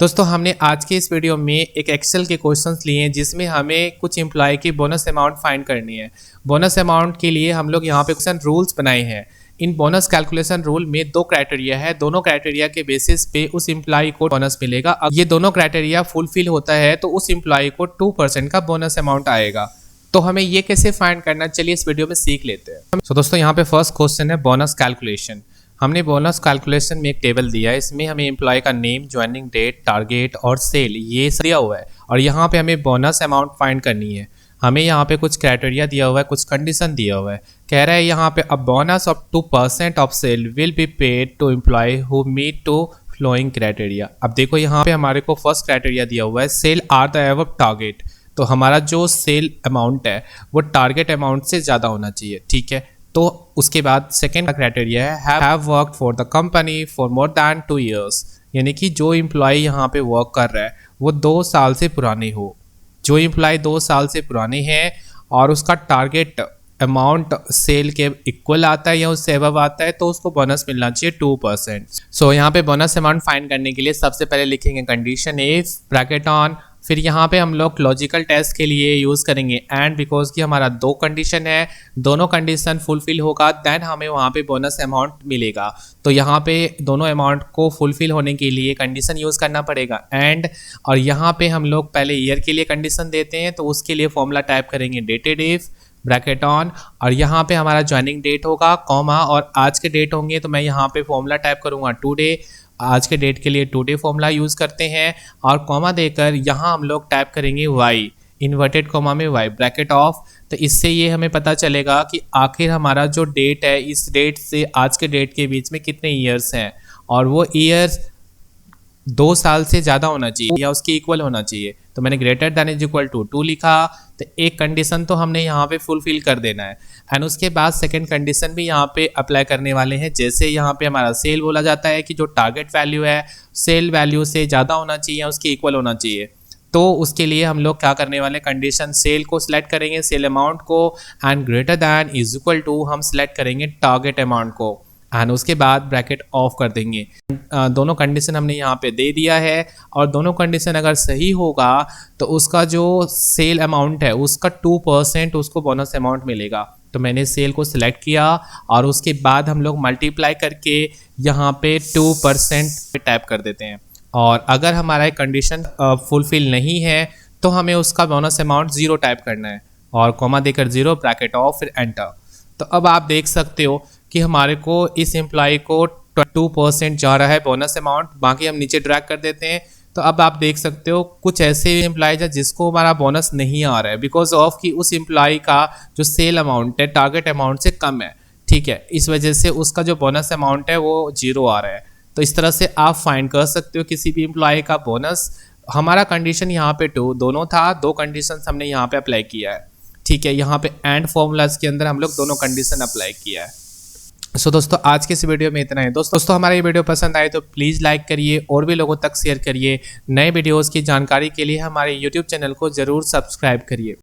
दोस्तों हमने आज के इस वीडियो में एक एक्सेल के क्वेश्चंस लिए हैं जिसमें हमें कुछ एम्प्लॉय की बोनस अमाउंट फाइंड करनी है। बोनस अमाउंट के लिए हम लोग यहाँ पे क्वेश्चन रूल्स बनाए हैं। इन बोनस कैलकुलेशन रूल में दो क्राइटेरिया है, दोनों क्राइटेरिया के बेसिस पे उस एम्प्लॉय को बोनस मिलेगा। अब ये दोनों क्राइटेरिया फुलफिल होता है तो उस एम्प्लॉय को 2% का बोनस अमाउंट आएगा। तो हमें ये कैसे फाइंड करना, चलिए इस वीडियो में सीख लेते हैं। तो दोस्तों यहाँ पे फर्स्ट क्वेश्चन है बोनस कैलकुलेशन। हमने बोनस कैलकुलेशन में एक टेबल दिया है, इसमें हमें एम्प्लॉय का नेम, ज्वाइनिंग डेट, टारगेट और सेल ये दिया हुआ है और यहाँ पे हमें बोनस अमाउंट फाइंड करनी है। हमें यहाँ पे कुछ क्राइटेरिया दिया हुआ है, कुछ कंडीशन दिया हुआ है। कह रहा है यहाँ पे a bonus of 2% of sale will be paid to employ who meet to following criteria. अब देखो यहाँ पे हमारे को फर्स्ट क्राइटेरिया दिया हुआ है sale are the above target. तो हमारा जो सेल अमाउंट है वो टारगेट अमाउंट से ज़्यादा होना चाहिए, ठीक है। तो उसके बाद सेकेंड क्राइटेरिया है have worked for the company for more than 2 years, यानी कि जो एम्प्लॉय यहाँ पे वर्क कर रहा है वो 2 साल से पुराने हो। जो एम्प्लॉय 2 साल से पुराने हैं और उसका टारगेट अमाउंट सेल के इक्वल आता है या उससे अबव आता है तो उसको बोनस मिलना चाहिए 2%। सो यहाँ पे बोनस अमाउंट फाइंड करने के लिए सबसे पहले लिखेंगे कंडीशन इफ ब्रैकेट ऑन, फिर यहाँ पे हम लोग लॉजिकल टेस्ट के लिए यूज़ करेंगे एंड, बिकॉज कि हमारा 2 कंडीशन है, दोनों कंडीशन फुलफिल होगा देन हमें वहाँ पे बोनस अमाउंट मिलेगा। तो यहाँ पे दोनों अमाउंट को फुलफिल होने के लिए कंडीशन यूज़ करना पड़ेगा एंड, और यहाँ पे हम लोग पहले ईयर के लिए कंडीशन देते हैं तो उसके लिए फॉर्मूला टाइप करेंगे डेटेड इफ ब्रैकेट ऑन, और यहाँ पे हमारा ज्वाइनिंग डेट होगा कॉमा और आज के डेट होंगे तो मैं यहाँ पे फॉर्मूला टाइप करूँगा टुडे। आज के डेट के लिए टुडे फॉर्मूला यूज़ करते हैं और कॉमा देकर यहाँ हम लोग टाइप करेंगे वाई, इन्वर्टेड कॉमा में वाई ब्रैकेट ऑफ। तो इससे ये हमें पता चलेगा कि आखिर हमारा जो डेट है इस डेट से आज के डेट के बीच में कितने ईयर्स हैं और वो ईयर्स 2 साल से ज़्यादा होना चाहिए या उसके इक्वल होना चाहिए। तो मैंने greater than is equal to 2 लिखा, तो एक कंडीशन तो हमने यहाँ पे फुलफिल कर देना है एंड उसके बाद सेकंड कंडीशन भी यहाँ पे अप्लाई करने वाले हैं। जैसे यहाँ पे हमारा सेल बोला जाता है कि जो टारगेट वैल्यू है सेल वैल्यू से ज़्यादा होना चाहिए या उसके इक्वल होना चाहिए। तो उसके लिए हम लोग क्या करने वाले, कंडीशन सेल को सिलेक्ट करेंगे, सेल अमाउंट को, and greater than is equal to हम सिलेक्ट करेंगे टारगेट अमाउंट को एंड उसके बाद ब्रैकेट ऑफ कर देंगे। दोनों कंडीशन हमने यहाँ पे दे दिया है और दोनों कंडीशन अगर सही होगा तो उसका जो सेल अमाउंट है उसका 2% उसको बोनस अमाउंट मिलेगा। तो मैंने सेल को सिलेक्ट किया और उसके बाद हम लोग मल्टीप्लाई करके यहाँ पे 2% टाइप कर देते हैं और अगर हमारा कंडीशन फुलफिल नहीं है तो हमें उसका बोनस अमाउंट 0 टाइप करना है और कॉमा देकर 0 ब्रैकेट ऑफ फिर एंटर। तो अब आप देख सकते हो कि हमारे को इस एम्प्लॉय को 2% जा रहा है बोनस अमाउंट, बाकी हम नीचे ड्रैग कर देते हैं। तो अब आप देख सकते हो कुछ ऐसे एम्प्लॉय है जिसको हमारा बोनस नहीं आ रहा है बिकॉज ऑफ कि उस एम्प्लॉय का जो सेल अमाउंट है टारगेट अमाउंट से कम है, ठीक है। इस वजह से उसका जो बोनस अमाउंट है वो 0 आ रहा है। तो इस तरह से आप फाइंड कर सकते हो किसी भी एम्प्लॉय का बोनस। हमारा कंडीशन यहाँ पे 2 दोनों था, 2 कंडीशन हमने यहाँ पे अप्लाई किया है, ठीक है। यहाँ पे एंड फॉर्मूलाज के अंदर हम लोग दोनों कंडीशन अप्लाई किया है। सो दोस्तों आज के इस वीडियो में इतना है। दोस्तों हमारा ये वीडियो पसंद आए तो प्लीज़ लाइक करिए और भी लोगों तक शेयर करिए। नए वीडियोस की जानकारी के लिए हमारे यूट्यूब चैनल को ज़रूर सब्सक्राइब करिए।